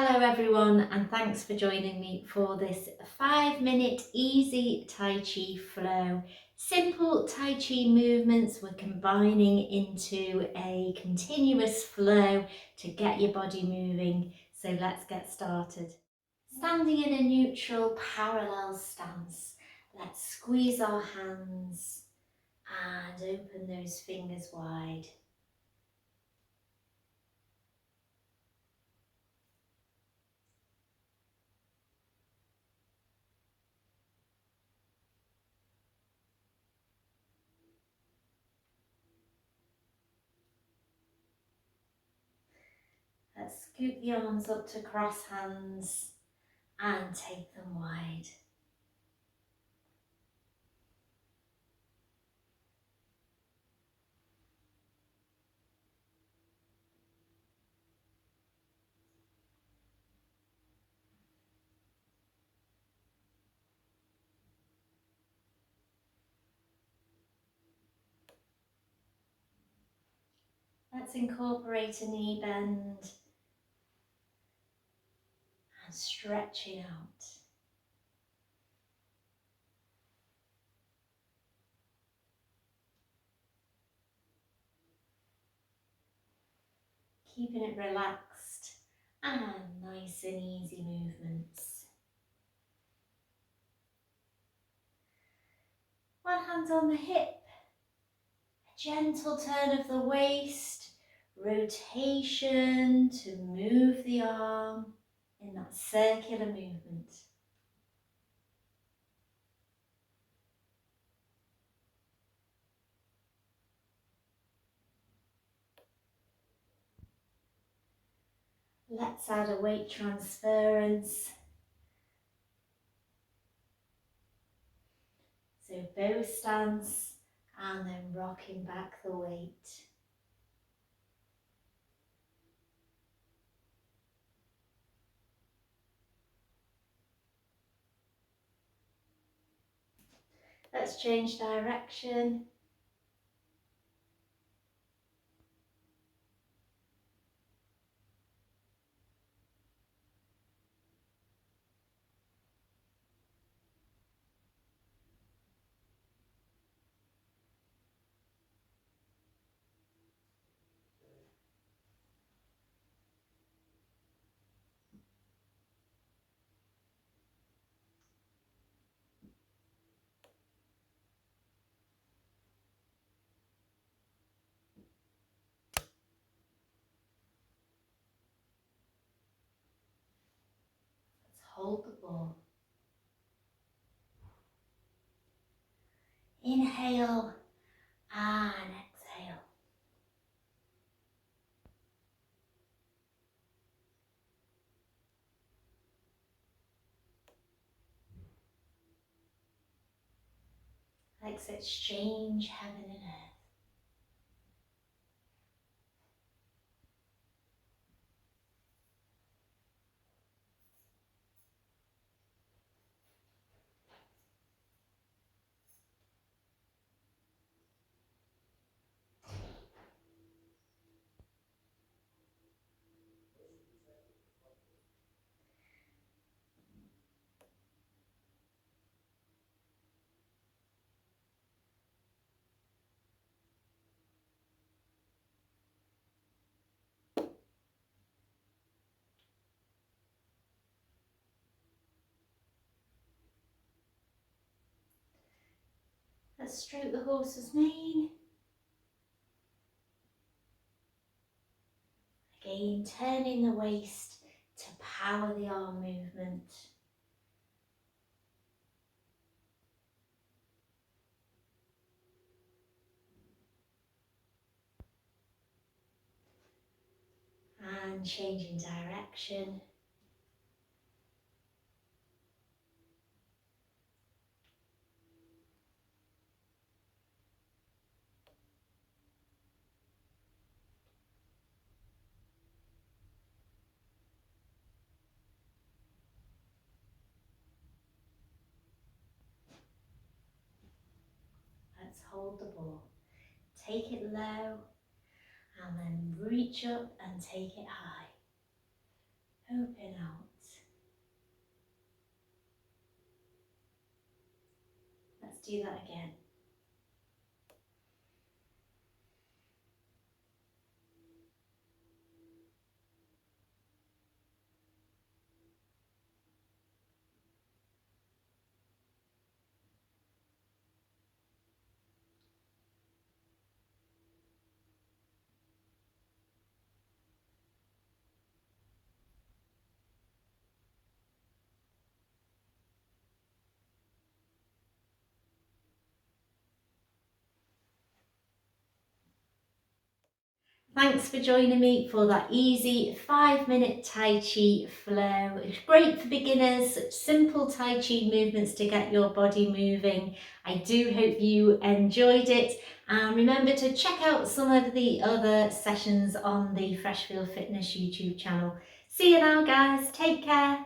Hello everyone, and thanks for joining me for this 5-minute easy Tai Chi flow. Simple Tai Chi movements we're combining into a continuous flow to get your body moving. So let's get started. Standing in a neutral parallel stance, let's squeeze our hands and open those fingers wide. Let's scoop the arms up to cross hands and take them wide. Let's incorporate a knee bend and stretching out. Keeping it relaxed and nice and easy movements. One hand on the hip, a gentle turn of the waist, rotation to move the arm in that circular movement. Let's add a weight transference. So bow stance and then rocking back the weight. Let's change direction. Let's hold the ball. Inhale and exhale. Let's exchange heaven and earth. Let's stroke the horse's mane. Again, turning the waist to power the arm movement. And changing direction. Let's hold the ball. Take it low and then reach up and take it high. open out. Let's do that again. Thanks for joining me for that easy 5-minute Tai Chi flow. It's great for beginners, simple Tai Chi movements to get your body moving. I do hope you enjoyed it, and remember to check out some of the other sessions on the Freshfield Fitness YouTube channel. See you now guys, take care.